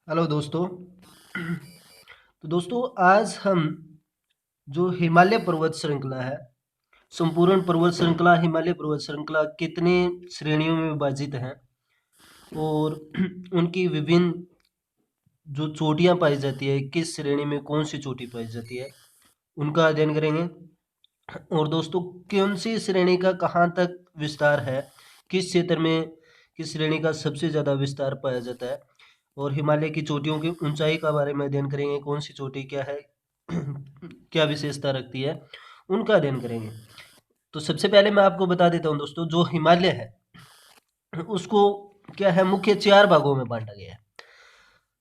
Hello दोस्तों। तो दोस्तों आज हम जो हिमालय पर्वत श्रृंखला है, संपूर्ण पर्वत श्रृंखला हिमालय पर्वत श्रृंखला कितने श्रेणियों में विभाजित है और उनकी विभिन्न जो चोटियां पाई जाती है, किस श्रेणी में कौन सी चोटी पाई जाती है, उनका अध्ययन करेंगे। और दोस्तों कौन सी श्रेणी का कहाँ तक विस्तार है, किस क्षेत्र में किस श्रेणी का सबसे ज़्यादा विस्तार पाया जाता है, और हिमालय की चोटियों की ऊंचाई का बारे में अध्ययन करेंगे। कौन सी चोटी क्या है, क्या विशेषता रखती है, उनका अध्ययन करेंगे। तो सबसे पहले मैं आपको बता देता हूँ दोस्तों, जो हिमालय है उसको क्या है, मुख्य चार भागों में बांटा गया है।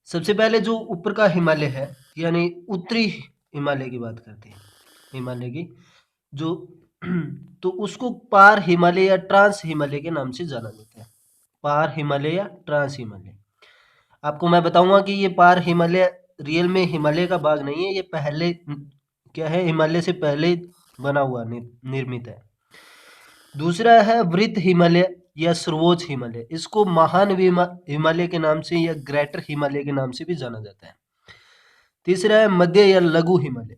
सबसे पहले जो ऊपर का हिमालय है, यानी उत्तरी हिमालय की बात करते हैं, हिमालय की जो तो उसको पार हिमालय या ट्रांस हिमालय के नाम से जाना जाता है। पार हिमालय या ट्रांस हिमालय। आपको मैं बताऊंगा कि ये पार हिमालय रियल में हिमालय का भाग नहीं है, ये पहले क्या है, हिमालय से पहले बना हुआ निर्मित है। दूसरा है वृत्त हिमालय या सर्वोच्च हिमालय, इसको महान हिमालय के नाम से या ग्रेटर हिमालय के नाम से भी जाना जाता है। तीसरा है मध्य या लघु हिमालय।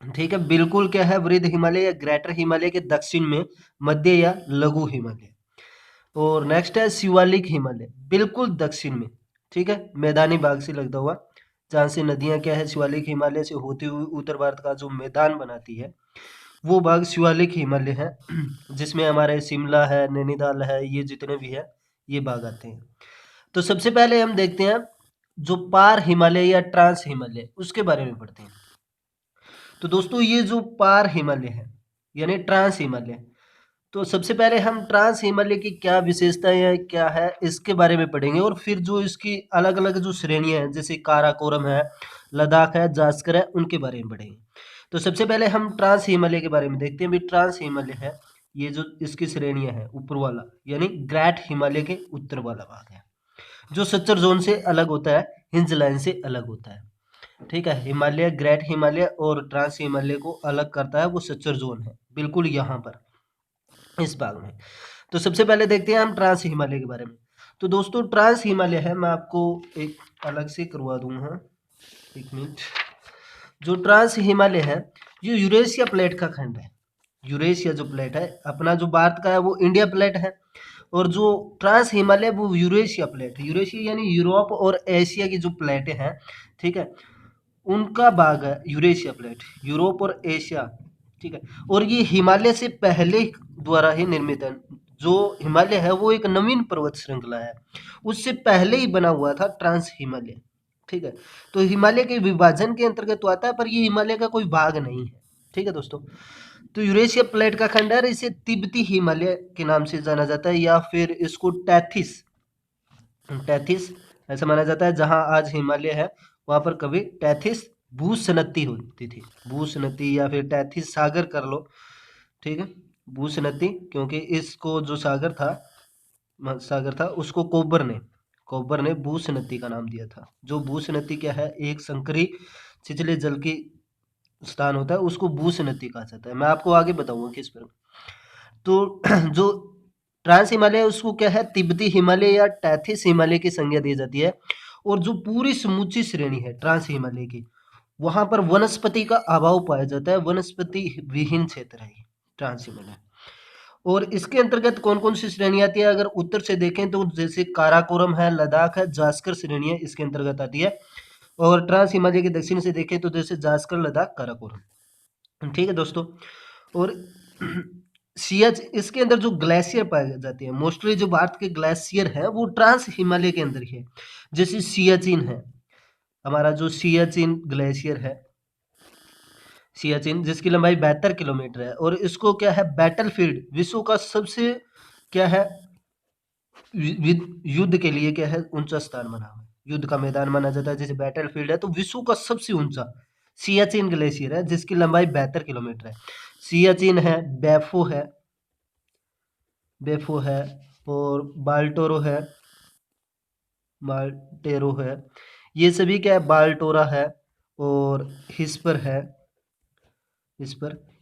ठीक है, बिल्कुल क्या है, वृद्ध हिमालय या ग्रेटर हिमालय के दक्षिण में मध्य या लघु हिमालय। और नेक्स्ट है शिवालिक हिमालय, बिल्कुल दक्षिण में। ठीक है, मैदानी भाग से लगता हुआ, जहाँ से नदियां क्या है, शिवालिक हिमालय से होती हुई उत्तर भारत का जो मैदान बनाती है, वो भाग शिवालिक हिमालय है, जिसमें हमारे शिमला है, नैनीताल है, ये जितने भी है ये भाग आते हैं। तो सबसे पहले हम देखते हैं जो पार हिमालय या ट्रांस हिमालय, उसके बारे में पढ़ते हैं। तो दोस्तों ये जो पार हिमालय है यानी ट्रांस हिमालय, तो सबसे पहले हम ट्रांस हिमालय की क्या विशेषताएं है, क्या है, इसके बारे में पढ़ेंगे। और फिर जो इसकी अलग अलग जो श्रेणियां हैं, जैसे काराकोरम है, लद्दाख है, जास्कर है, उनके बारे में पढ़ेंगे। तो सबसे पहले हम ट्रांस हिमालय के बारे में देखते हैं। भी ट्रांस हिमालय है, ये जो इसकी श्रेणियां है, ऊपर वाला यानी ग्रेट हिमालय के उत्तर वाला भाग है, जो सच्चर जोन से अलग होता है, हिंज लाइन से अलग होता है। ठीक है, हिमालय ग्रेट हिमालय और ट्रांस हिमालय को अलग करता है वो सच्चर जोन है, बिल्कुल यहाँ पर इस भाग में। तो सबसे पहले देखते हैं हम ट्रांस हिमालय के बारे में। तो दोस्तों ट्रांस हिमालय है, मैं आपको एक अलग से करवा दूंगा, एक मिनट। जो ट्रांस हिमालय है, ये यूरेशिया प्लेट का खंड है। यूरेशिया जो प्लेट है अपना, जो भारत का है वो इंडिया प्लेट है, और जो ट्रांस हिमालय वो यूरेशिया प्लेट है। यूरेशिया यानी यूरोप और एशिया की जो प्लेटें हैं, ठीक है, उनका भाग है यूरेशिया प्लेट, यूरोप और एशिया। ठीक है, और ये हिमालय से पहले द्वारा ही निर्मित है। जो हिमालय है वो एक नवीन पर्वत श्रृंखला है, उससे पहले ही बना हुआ था ट्रांस हिमालय। ठीक है, तो हिमालय के विभाजन के अंतर्गत तो आता है, पर ये हिमालय का कोई भाग नहीं है। ठीक है दोस्तों, तो यूरेशिया प्लेट का खंड है, इसे तिब्बती हिमालय के नाम से जाना जाता है, या फिर इसको टैथिस टैथिस ऐसा माना जाता है। जहां आज हिमालय है वहां पर कभी टैथिस भूसनती होती थी, भूसनती या फिर टैथिस सागर कर लो। ठीक है, भूसनती, क्योंकि इसको जो सागर था उसको कोबर ने भूसनती का नाम दिया था। जो भूसनती क्या है, एक संकरी छिछले जल की स्थान होता है, उसको भूसनती कहा जाता है। मैं आपको आगे बताऊंगा किस पर। तो जो ट्रांस हिमालय है उसको क्या है, तिब्बती हिमालय या टैथिस हिमालय की संज्ञा दी जाती है। और जो पूरी समूची श्रेणी है ट्रांस हिमालय की, वहां पर वनस्पति का अभाव पाया जाता है, वनस्पति विहीन क्षेत्र है ट्रांस हिमालय। और इसके अंतर्गत कौन कौन सी श्रेणी आती है, अगर उत्तर से देखें तो जैसे काराकोरम है, लद्दाख है, जास्कर श्रेणियां इसके अंतर्गत आती है। और ट्रांस हिमालय के दक्षिण से देखें तो जैसे जास्कर, लद्दाख, काराकोरम। ठीक है दोस्तों, और सियाच इसके अंदर जो ग्लेशियर पाए जाते हैं, मोस्टली जो भारत के ग्लेशियर है वो ट्रांस हिमालय के अंदर ही है। जैसे सियाचिन है, हमारा जो सियाचिन ग्लेशियर है, सियाचिन जिसकी लंबाई 72 किलोमीटर है, और इसको क्या है, बैटलफील्ड, विश्व का सबसे क्या है, युद्ध के लिए क्या है, ऊंचा स्थान बना हुआ है, युद्ध का मैदान माना जाता है। जैसे बैटलफील्ड है, तो विश्व का सबसे ऊंचा सियाचिन ग्लेशियर है, जिसकी लंबाई 72 किलोमीटर है। सियाचिन है, बेफो है और बाल्टेरो है, ये सभी क्या है, बाल्टोरा है और हिस्पर,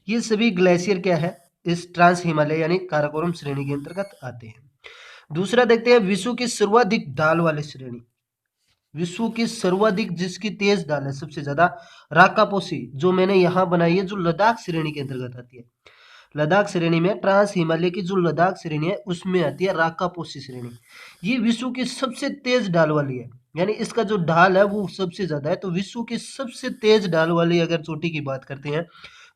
ये सभी ग्लेशियर क्या है, इस ट्रांस हिमालय यानी काराकोरम श्रेणी के अंतर्गत आते हैं। दूसरा देखते हैं विश्व की सर्वाधिक ढाल वाली श्रेणी, विश्व की सर्वाधिक जिसकी तेज ढाल है सबसे ज्यादा, राकापोसी, जो मैंने यहाँ बनाई है, जो लद्दाख श्रेणी के अंतर्गत आती है। लद्दाख श्रेणी में ट्रांस हिमालय की जो लद्दाख श्रेणी है उसमें आती है राकापोसी श्रेणी। ये विश्व की सबसे तेज ढाल वाली है, यानी इसका जो ढाल है वो सबसे ज्यादा है। तो विश्व की सबसे तेज ढाल वाली अगर चोटी की बात करते हैं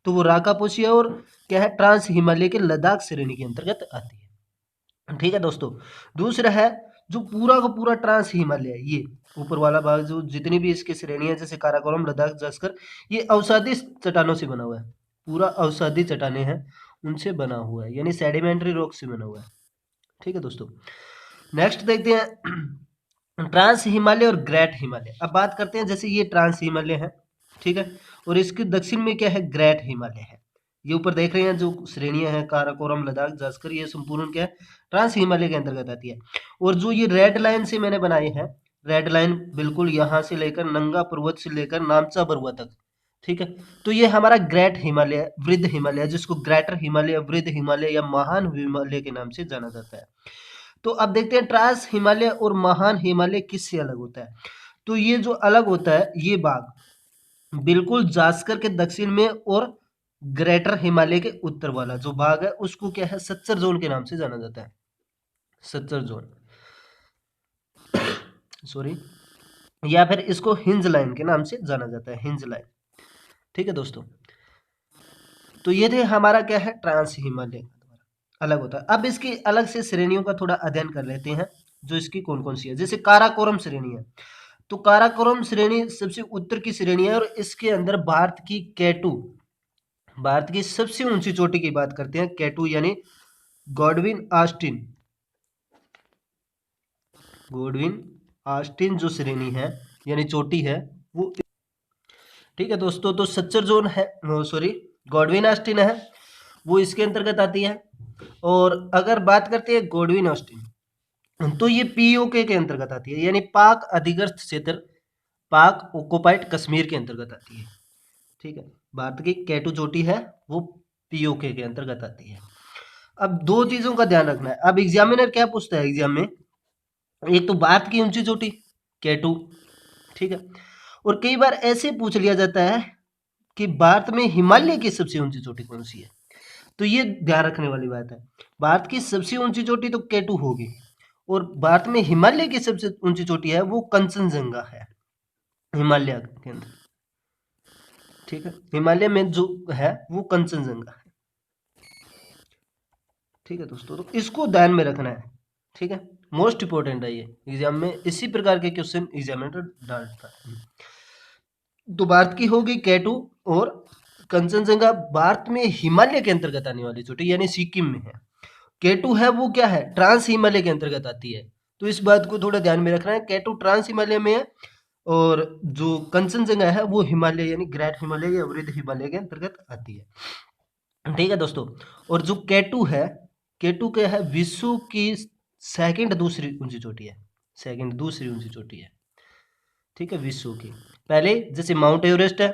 तो वो राकापोसी है, और क्या है, ट्रांस हिमालय के लद्दाख श्रेणी के अंतर्गत आती है। ठीक है दोस्तों। दूसरा है जो पूरा का पूरा ट्रांस हिमालय है, ये ऊपर वाला भाग, जो जितनी भी इसकी श्रेणी है जैसे काराकोरम, लद्दाख, जास्कर, ये अवसादी चट्टानों से बना हुआ है। पूरा अवसादी चट्टानें हैं उनसे बना हुआ है, यानी सेडिमेंट्री रॉक से बना हुआ है। ठीक है दोस्तों। नेक्स्ट देखते हैं ट्रांस हिमालय और ग्रेट हिमालय। अब बात करते हैं, जैसे ये ट्रांस हिमालय है, ठीक है, और इसके दक्षिण में क्या है, ग्रेट हिमालय है। ये ऊपर देख रहे हैं जो श्रेणियां हैं, काराकोरम, लद्दाख, जास्कर, ये संपूर्ण क्या है, ट्रांस हिमालय के अंतर्गत आती है। और जो ये रेड लाइन से मैंने बनाए हैं, रेड लाइन बिल्कुल यहाँ से लेकर नंगा पर्वत से लेकर नामचा बरुआ तक, ठीक है, तो ये हमारा ग्रेट हिमालय, वृद्ध हिमालय, जिसको ग्रेटर हिमालय, वृद्ध हिमालय या महान हिमालय के नाम से जाना जाता है। तो अब देखते हैं ट्रांस हिमालय और महान हिमालय किससे अलग होता है। तो ये जो अलग होता है, ये भाग बिल्कुल जास्कर के दक्षिण में और ग्रेटर हिमालय के उत्तर वाला जो भाग है उसको क्या है, सच्चर जोन के नाम से जाना जाता है। सच्चर जोन, सॉरी, या फिर इसको हिंज लाइन के नाम से जाना जाता है, हिंज लाइन। ठीक है दोस्तों। तो ये थे हमारा क्या है, ट्रांस हिमालय अलग होता है। अब इसकी अलग से श्रेणियों का थोड़ा अध्ययन कर लेते हैं, जो इसकी कौन कौन सी है। जैसे काराकोरम श्रेणी है, तो काराकोरम श्रेणी सबसे उत्तर की श्रेणी है, और इसके अंदर भारत की केटू, भारत की सबसे ऊंची चोटी की बात करते हैं, केटू यानी गॉडविन ऑस्टिन, गॉडविन ऑस्टिन जो श्रेणी है यानी चोटी है वो। ठीक है दोस्तों। तो सच्चर जोन है, सॉरी, गॉडविन ऑस्टिन है, वो इसके अंतर्गत आती है। और अगर बात करते हैं गॉडविन ऑस्टिन, तो ये पीओके के अंतर्गत आती है, यानी पाक अधिग्रस्त क्षेत्र, पाक ऑक्युपाइड कश्मीर के अंतर्गत आती है। ठीक है, भारत की केटू चोटी है वो पीओके के अंतर्गत आती है। अब दो चीजों का ध्यान रखना है। अब एग्जामिनर क्या पूछता है एग्जाम में, एक तो भारत की ऊंची चोटी केटू, ठीक है, और कई बार ऐसे पूछ लिया जाता है कि भारत में हिमालय की सबसे ऊंची चोटी कौन सी है। तो ये ध्यान रखने वाली बात है, भारत की सबसे ऊंची चोटी तो केटू होगी, और भारत में हिमालय की सबसे ऊंची चोटी है वो कंचनजंगा है, हिमालय के अंदर। ठीक है, हिमालय में जो है वो कंचनजंगा है। ठीक है दोस्तों, तो इसको ध्यान में रखना है। ठीक है, मोस्ट इंपोर्टेंट है ये, एग्जाम में इसी प्रकार के क्वेश्चन एग्जामिनर डालता है। तो भारत की होगी केटू, और कंचनजंगा भारत में हिमालय के अंतर्गत आने वाली चोटी, यानी सिक्किम में है। केटू है वो क्या है, ट्रांस हिमालय के अंतर्गत आती है। तो इस बात को थोड़ा ध्यान में रखना है, केटू ट्रांस हिमालय में है, और जो कंचनजंगा है वो हिमालय यानी ग्रेट हिमालय या वृद्ध हिमालय के अंतर्गत आती है। ठीक है दोस्तों। और जो केटू है, केटू क्या है, विश्व की सेकंड दूसरी ऊंची चोटी है, सेकंड दूसरी ऊंची चोटी है। ठीक है, विश्व की। पहले जैसे माउंट एवरेस्ट है,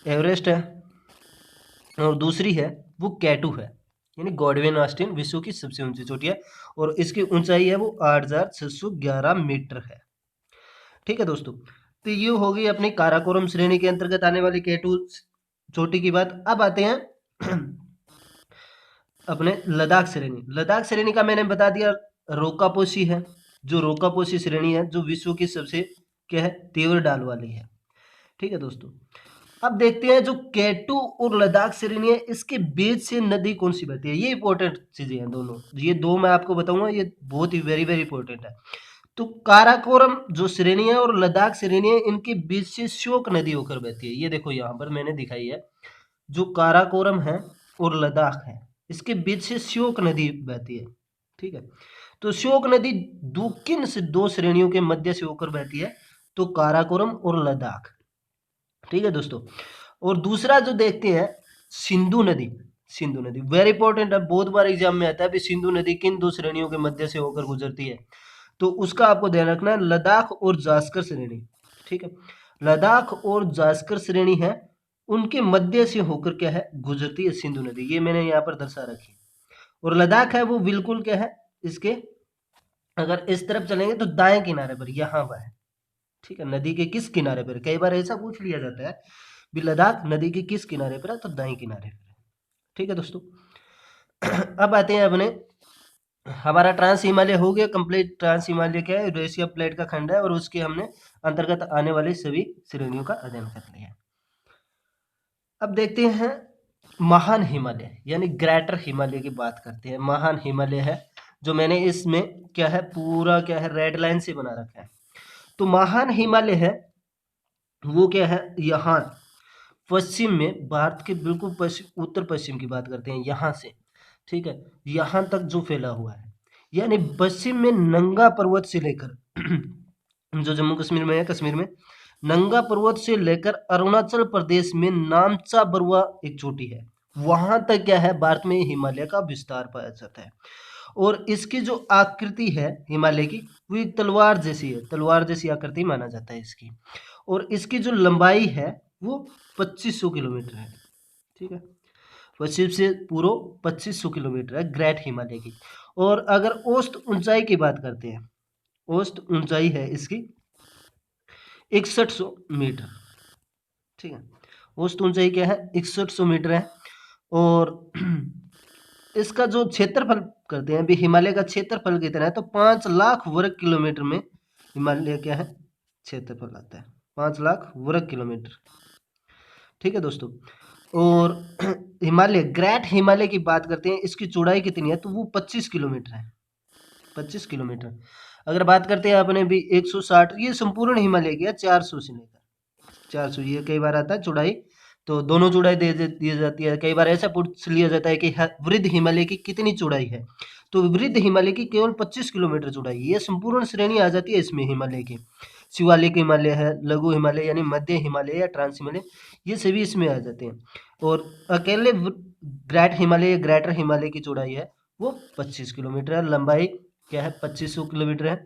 एवरेस्ट है, और दूसरी है वो केटू है, यानी गॉडविन ऑस्टिन विश्व की सबसे ऊंची चोटी है, और इसकी ऊंचाई है वो 8611 मीटर है। ठीक है दोस्तों। तो ये हो गई अपनी काराकोरम श्रेणी के अंतर्गत आने वाली केटू चोटी की बात। अब आते हैं अपने लद्दाख श्रेणी। लद्दाख श्रेणी का मैंने बता दिया, रोकापोशी है, जो रोकापोशी श्रेणी है जो विश्व की सबसे क्या है, तीव्र ढाल वाली है। ठीक है दोस्तों। अब देखते हैं जो केटू और लद्दाख श्रेणी है इसके बीच से नदी कौन सी बहती है। ये इंपॉर्टेंट चीजें हैं दोनों, ये दो मैं आपको बताऊंगा, ये बहुत ही वेरी वेरी इंपॉर्टेंट है। तो काराकोरम जो श्रेणी है और लद्दाख श्रेणी है, इनके बीच से श्योक नदी होकर बहती है। ये देखो यहाँ पर मैंने दिखाई है, जो काराकोरम है और लद्दाख है इसके बीच से श्योक नदी बहती है। ठीक है, तो श्योक नदी किन से दो श्रेणियों के मध्य से होकर बहती है, तो काराकोरम और लद्दाख। ठीक है दोस्तों। और दूसरा जो देखते हैं सिंधु नदी, सिंधु नदी वेरी इंपॉर्टेंट है, बहुत बार एग्जाम में आता है भी सिंधु नदी किन दो श्रेणियों के मध्य से होकर गुजरती है, तो उसका आपको ध्यान रखना है, लद्दाख और जास्कर श्रेणी। ठीक है, लद्दाख और जास्कर श्रेणी है, उनके मध्य से होकर क्या है, गुजरती है सिंधु नदी। ये मैंने यहाँ पर दर्शा रखी। और लद्दाख है वो बिल्कुल क्या है, इसके अगर इस तरफ चलेंगे तो दाएं किनारे पर, यहाँ पर है। ठीक है, नदी के किस किनारे पर, कई बार ऐसा पूछ लिया जाता है भी लद्दाख नदी के किस किनारे पर है, तो दाएं किनारे पर है। ठीक है दोस्तों। अब आते हैं अपने, हमारा ट्रांस हिमालय हो गया कंप्लीट। ट्रांस हिमालय क्या है, यूरेशिया प्लेट का खंड है और उसके हमने अंतर्गत आने वाली सभी श्रेणियों का अध्ययन कर लिया। अब देखते हैं महान हिमालय यानी ग्रेटर हिमालय की बात करते हैं। महान हिमालय है जो मैंने इसमें क्या है पूरा क्या है रेड लाइन से बना रखा है। तो महान हिमालय है वो क्या है, यहाँ पश्चिम में भारत के बिल्कुल पश्चिम उत्तर पश्चिम की बात करते हैं यहाँ से, ठीक है, यहाँ तक जो फैला हुआ है, यानी पश्चिम में नंगा पर्वत से लेकर जो जम्मू कश्मीर में है, कश्मीर में नंगा पर्वत से लेकर अरुणाचल प्रदेश में नामचा बरुआ एक चोटी है, वहां तक क्या है भारत में हिमालय का विस्तार पाया जाता है। और इसकी जो आकृति है हिमालय की वो एक तलवार जैसी है, तलवार जैसी आकृति माना जाता है इसकी। और इसकी जो लंबाई है वो 2500 किलोमीटर है। ठीक है, पश्चिम से पूर्व 2500 किलोमीटर है ग्रेट हिमालय की। और अगर औसत ऊंचाई की बात करते हैं, औसत ऊंचाई है इसकी 6100 मीटर। ठीक है, औसत ऊंचाई क्या है 6100 मीटर है। और इसका जो क्षेत्रफल करते हैं अभी, हिमालय का क्षेत्रफल कितना है, तो 5 लाख वर्ग किलोमीटर में हिमालय क्या है क्षेत्रफल आता है, 5 लाख वर्ग किलोमीटर। ठीक है दोस्तों। और हिमालय ग्रेट हिमालय की बात करते हैं, इसकी चौड़ाई कितनी है, तो वो 25 किलोमीटर है, 25 किलोमीटर। अगर बात करते हैं अपने भी 160, ये संपूर्ण हिमालय की है 400 से लेकर 400, ये कई बार आता है चौड़ाई, तो दोनों चौड़ाई दे दी जाती है। कई बार ऐसा पूछ लिया जाता है कि वृद्ध हिमालय की कितनी चौड़ाई है, तो वृद्ध हिमालय की केवल 25 किलोमीटर चौड़ाई, ये संपूर्ण श्रेणी आ जाती है इसमें हिमालय की। शिवालिक हिमालय है, लघु हिमालय यानी मध्य हिमालय या ट्रांस हिमालय, ये सभी इसमें आ जाते हैं। और अकेले ग्रेट हिमालय या ग्रेटर हिमालय की चौड़ाई है वो 25 किलोमीटर है, लंबाई क्या है 2500 किलोमीटर है।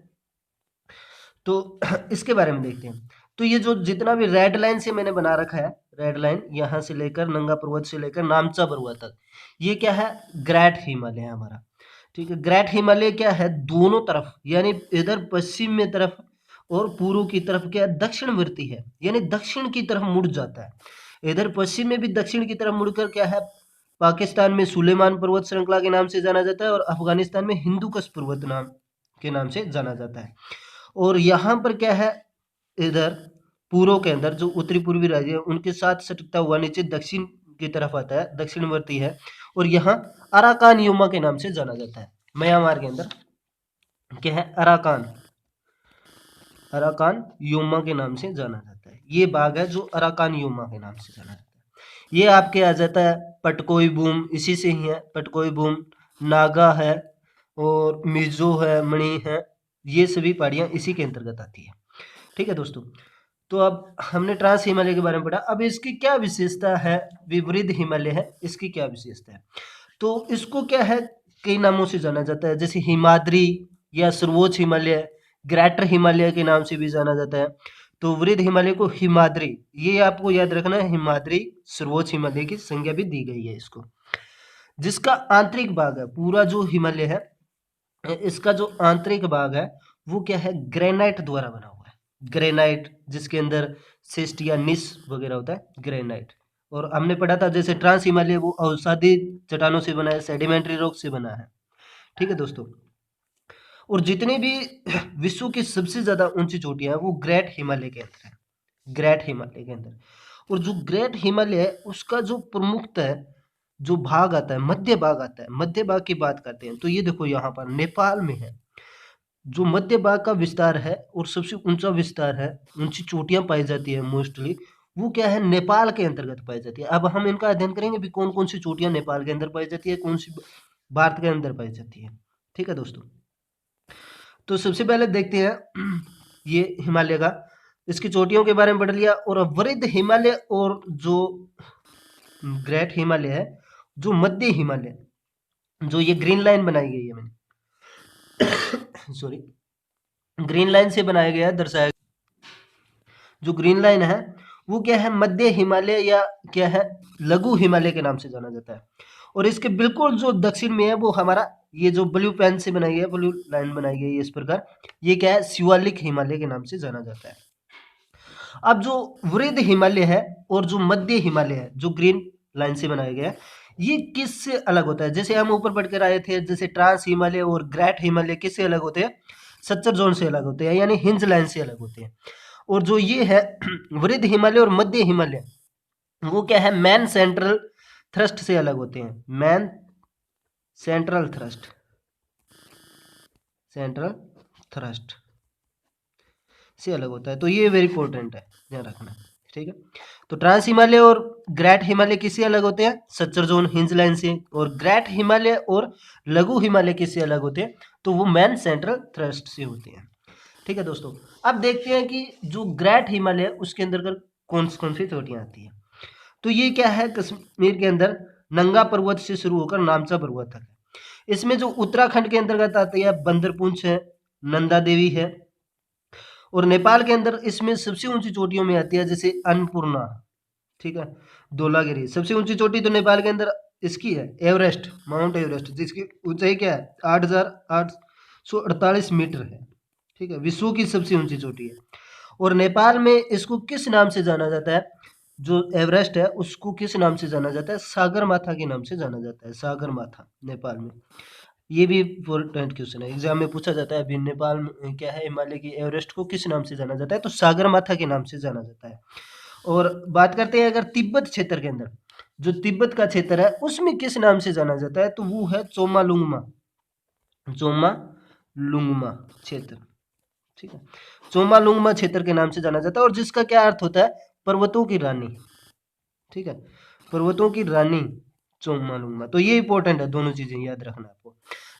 तो इसके बारे में देखते हैं। तो ये जो जितना भी रेड लाइन से मैंने बना रखा है, रेड लाइन यहाँ से लेकर नंगा पर्वत से लेकर नामचा बरुआ तक, ये क्या है ग्रेट हिमालय है हमारा। ठीक है, ग्रेट हिमालय क्या है दोनों तरफ, यानी इधर पश्चिम में तरफ और पूर्व की तरफ क्या दक्षिणवर्ती है, यानी दक्षिण की तरफ मुड़ जाता है। इधर पश्चिम में भी दक्षिण की तरफ मुड़कर क्या है, पाकिस्तान में सुलेमान पर्वत श्रृंखला के नाम से जाना जाता है और अफगानिस्तान में हिंदुकुश पर्वत नाम के नाम से जाना जाता है। और यहाँ पर क्या है, इधर पूर्व के अंदर जो उत्तरी पूर्वी राज्य है उनके साथ सटकता हुआ नीचे दक्षिण की तरफ आता है, दक्षिणवर्ती है। और यहाँ अराकान योमा के नाम से जाना जाता है। म्यांमार के अंदर क्या है, अराकान, अराकान योमा के नाम से जाना जाता है। ये बाग है जो अराकान योमा के नाम से जाना जाता है। ये आपके आ जाता है पटकोई बूम, इसी से ही है पटकोई बूम, नागा है और मिजो है, मणि है, ये सभी पहाड़ियाँ इसी के अंतर्गत आती है। ठीक है दोस्तों। तो अब हमने ट्रांस हिमालय के बारे में पढ़ा, अब इसकी क्या विशेषता है, विपरीत हिमालय है इसकी क्या विशेषता है, तो इसको क्या है कई नामों से जाना जाता है, जैसे हिमाद्री या सर्वोच्च हिमालय, ग्रेटर हिमालय के नाम से भी जाना जाता है। तो वृद्ध हिमालय को हिमाद्री, ये आपको याद रखना है, हिमाद्री सर्वोच्च हिमालय की संज्ञा भी दी गई है इसको। जिसका आंतरिक भाग है पूरा जो हिमालय है, इसका जो आंतरिक भाग है वो क्या है ग्रेनाइट द्वारा बना हुआ है, ग्रेनाइट जिसके अंदर सिस्ट या निस वगैरह होता है ग्रेनाइट। और हमने पढ़ा था जैसे ट्रांस हिमालय वो अवसादी चट्टानों से बना है, सेडिमेंट्री रॉक से बना है। ठीक है दोस्तों। और जितनी भी विश्व की सबसे ज्यादा ऊंची चोटियां हैं वो ग्रेट हिमालय के अंदर है, ग्रेट हिमालय के अंदर। और जो ग्रेट हिमालय है उसका जो प्रमुख है जो भाग आता है, मध्य भाग आता है, मध्य भाग की बात करते हैं तो ये देखो यहाँ पर नेपाल में है जो मध्य भाग का विस्तार है और सबसे ऊंचा विस्तार है, ऊंची चोटियां पाई जाती है मोस्टली, वो क्या है नेपाल के अंतर्गत पाई जाती है। अब हम इनका अध्ययन करेंगे भी कौन कौन सी चोटियां नेपाल के अंदर पाई जाती है, कौन सी भारत के अंदर पाई जाती है। ठीक है दोस्तों। तो सबसे पहले देखते हैं ये हिमालय का, इसकी चोटियों के बारे में पढ़ लिया। और वृद्ध हिमालय और जो ग्रेट हिमालय है, जो मध्य हिमालय, जो ये ग्रीन लाइन बनाई गई है मैंने सॉरी ग्रीन लाइन से बनाया गया है, दर्शाया जो ग्रीन लाइन है वो क्या है मध्य हिमालय या क्या है लघु हिमालय के नाम से जाना जाता है। और इसके बिल्कुल जो दक्षिण में है वो हमारा ये जो ब्लू पेन से बनाई गई है, ब्लू लाइन बनाई गई है इस प्रकार, ये क्या है, शिवालिक हिमालय के नाम से जाना जाता है। अब जो वृद्ध हिमालय है और जो मध्य हिमालय है जो ग्रीन लाइन से बनाया गया है, ये किससे अलग होता है? जैसे हम ऊपर पढ़ कर आए थे, जैसे ट्रांस हिमालय और ग्रेट हिमालय किससे अलग होते हैं? सच्चर जोन से अलग होते हैं, यानी हिंज लाइन से अलग होते हैं। और जो ये है वृद्ध हिमालय और मध्य हिमालय, वो क्या है, मैन सेंट्रल थ्रस्ट से अलग होते हैं। Man central thrust, central thrust से अलग होता है। तो ये वेरी इंपॉर्टेंट है, ध्यान रखना, ठीक है। तो ट्रांस हिमालय और ग्रेट हिमालय किससे अलग होते हैं? सच्चर जोन हिंज लाइन से। और ग्रेट हिमालय और लघु हिमालय किससे अलग होते हैं? तो वो मैन सेंट्रल थ्रस्ट से होते हैं, ठीक है दोस्तों। अब देखते हैं कि जो ग्रेट हिमालय उसके अंदर कौन कौन सी चोटियां आती हैं। तो ये क्या है, कश्मीर के अंदर नंगा पर्वत से शुरू होकर नामचा पर्वत तक है। इसमें जो उत्तराखंड के अंतर्गत आती है बंदरपुंछ है, नंदा देवी है। और नेपाल के अंदर इसमें सबसे ऊंची चोटियों में आती है जैसे अन्नपूर्णा, ठीक है, धौलागिरी। सबसे ऊंची चोटी तो नेपाल के अंदर इसकी है एवरेस्ट, माउंट एवरेस्ट, जिसकी ऊंचाई क्या है 8,848 मीटर है, ठीक है, विश्व की सबसे ऊंची चोटी है। और नेपाल में इसको किस नाम से जाना जाता है? जो एवरेस्ट है उसको किस नाम से जाना जाता है? सागर माथा के नाम से जाना जाता है, सागर माथा नेपाल में। ये भी इम्पोर्टेंट क्वेश्चन है, एग्जाम में पूछा जाता है। अभी नेपाल में क्या है, हिमालय की एवरेस्ट को किस नाम से जाना जाता है? तो सागर माथा के नाम से जाना जाता है। और बात करते हैं अगर तिब्बत क्षेत्र के अंदर, जो तिब्बत का क्षेत्र है उसमें किस नाम से जाना जाता है? तो वो है चोमालुंगमा, चोमालुंगमा क्षेत्र, ठीक है, चोमालुंगमा क्षेत्र के नाम से जाना जाता है। और जिसका क्या अर्थ होता है? पर्वतों की रानी, ठीक है, पर्वतों की रानी चोमालुंगमा। तो ये इंपॉर्टेंट है, दोनों चीजें याद रखना आपको।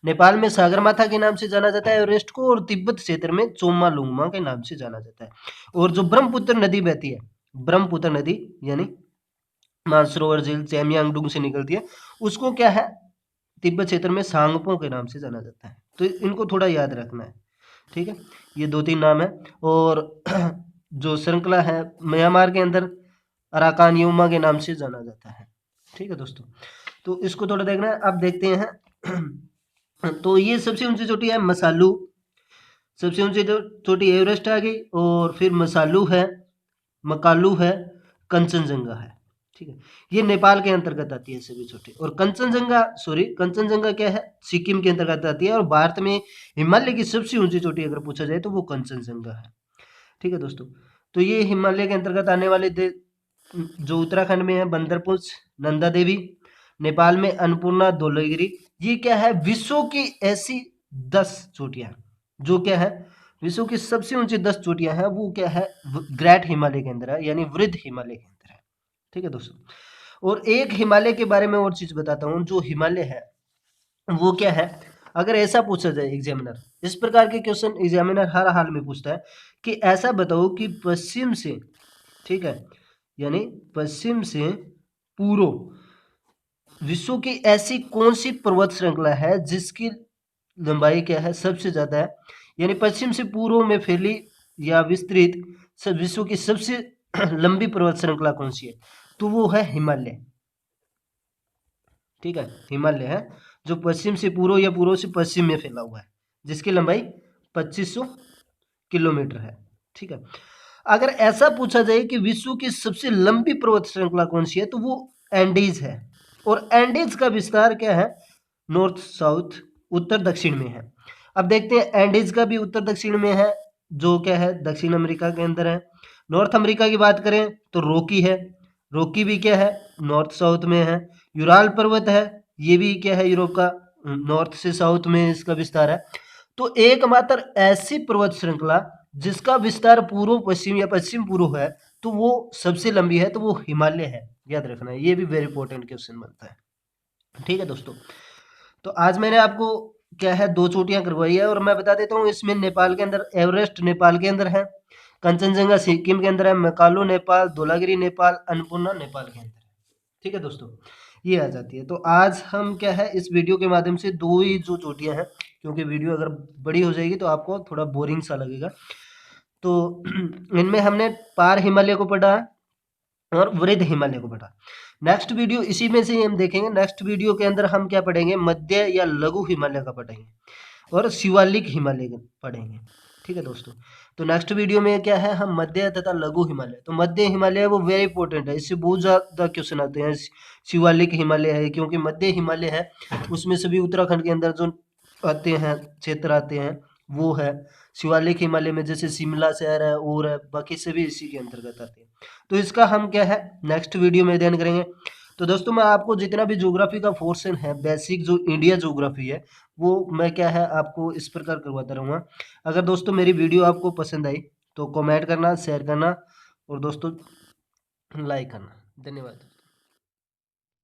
नेपाल में सागरमाथा के नाम से जाना जाता है एवरेस्ट को, और तिब्बत क्षेत्र में चोमालुंगमा के नाम से जाना जाता है। और जो ब्रह्मपुत्र नदी बहती है, ब्रह्मपुत्र नदी यानी मानसरोवर झील चैमयांगडुंग से निकलती है, उसको क्या है, तिब्बत क्षेत्र में सांगपो के नाम से जाना जाता है। तो इनको थोड़ा याद रखना है, ठीक है। ये दो तीन नाम है। और जो श्रृंखला है म्यांमार के अंदर अराकान योमा के नाम से जाना जाता है, ठीक है दोस्तों। तो इसको थोड़ा देखना है। अब देखते हैं तो ये सबसे ऊंची चोटी है मसालू, सबसे ऊंची चोटी एवरेस्ट आ गई, और फिर मसालू है, मकालू है, कंचनजंगा है, ठीक है। ये नेपाल के अंतर्गत आती है सभी चोटी। और कंचनजंगा क्या है, सिक्किम के अंतर्गत आती है। और भारत में हिमालय की सबसे ऊंची चोटी अगर पूछा जाए तो वो कंचनजंगा है, ठीक है दोस्तों। तो ये हिमालय के अंतर्गत आने वाले जो उत्तराखंड में है बंदरपुंछ, नंदा देवी, नेपाल में अन्नपूर्णा, धौलागिरी। ये क्या है, विश्व की ऐसी 10 चोटियां जो क्या है, विश्व की सबसे ऊंची 10 चोटियां हैं, वो क्या है, ग्रेट हिमालय के अंदर है, यानी वृद्ध हिमालय के अंदर है, ठीक है दोस्तों। और एक हिमालय के बारे में और चीज बताता हूँ, जो हिमालय है वो क्या है, अगर ऐसा पूछा जाए एग्जामिनर, इस प्रकार के क्वेश्चन एग्जामिनर हर हाल में पूछता है कि ऐसा बताओ कि पश्चिम से, ठीक है, यानी पश्चिम से पूर्व विश्व की ऐसी कौन सी पर्वत श्रृंखला है जिसकी लंबाई क्या है, सबसे ज्यादा है, यानी पश्चिम से पूर्व में फैली या विस्तृत विश्व की सबसे लंबी पर्वत श्रृंखला कौन सी है? तो वो है हिमालय, ठीक है, हिमालय है जो पश्चिम से पूर्व या पूर्व से पश्चिम में फैला हुआ है, जिसकी लंबाई 2500 किलोमीटर है, ठीक है। अगर ऐसा पूछा जाए कि विश्व की सबसे लंबी पर्वत श्रृंखला कौन सी है, तो वो एंडीज है। और एंडीज का विस्तार क्या है, नॉर्थ साउथ, उत्तर दक्षिण में है। अब देखते हैं एंडीज का भी उत्तर दक्षिण में है, जो क्या है, दक्षिण अमेरिका के अंदर है। नॉर्थ अमेरिका की बात करें तो रॉकी है, रॉकी भी क्या है, नॉर्थ साउथ में है। यूराल पर्वत है, ये भी क्या है, यूरोप का नॉर्थ से साउथ में इसका विस्तार है। तो एकमात्र ऐसी पर्वत श्रृंखला जिसका विस्तार पूर्व पश्चिम या पश्चिम पूर्व है, तो वो सबसे लंबी है, तो वो हिमालय है, याद रखना है। ये भी वेरी इंपॉर्टेंट क्वेश्चन बनता है, ठीक है दोस्तों। तो आज मैंने आपको क्या है, 2 चोटियां करवाई है। और मैं बता देता हूँ, इसमें नेपाल के अंदर एवरेस्ट नेपाल के अंदर है, कंचनजंगा सिक्किम के अंदर है, मैकालो नेपाल, धौलागिरी नेपाल, अन्नपूर्णा नेपाल के अंदर है, ठीक है दोस्तों, ये आ जाती है। तो आज हम क्या है, इस वीडियो के माध्यम से 2 ही जो चोटियां हैं, क्योंकि वीडियो अगर बड़ी हो जाएगी तो आपको थोड़ा बोरिंग सा लगेगा। तो इनमें हमने पार हिमालय को पढ़ा और वृद्ध हिमालय को पढ़ा। नेक्स्ट वीडियो इसी में से ही हम देखेंगे। नेक्स्ट वीडियो के अंदर हम क्या पढ़ेंगे, मध्य या लघु हिमालय का पढ़ेंगे और शिवालिक हिमालय का पढ़ेंगे। ठीक है दोस्तों, तो नेक्स्ट वीडियो में क्या है, हम मध्य तथा लघु हिमालय। तो मध्य हिमालय वो वेरी इंपॉर्टेंट है, इससे बहुत ज़्यादा क्वेश्चन आते हैं। शिवालिक हिमालय है, क्योंकि मध्य हिमालय है उसमें सभी उत्तराखंड के अंदर जो आते हैं क्षेत्र आते हैं वो है। शिवालिक हिमालय में जैसे शिमला शहर है और है, बाकी सभी इसी के अंतर्गत आते हैं। तो इसका हम क्या है नेक्स्ट वीडियो में अध्ययन करेंगे। तो दोस्तों मैं आपको जितना भी ज्योग्राफी का पोर्शन है, बेसिक जो इंडिया ज्योग्राफी है, वो मैं क्या है आपको इस प्रकार करवाता रहूँगा। अगर दोस्तों मेरी वीडियो आपको पसंद आई तो कमेंट करना, शेयर करना और दोस्तों लाइक करना। धन्यवाद।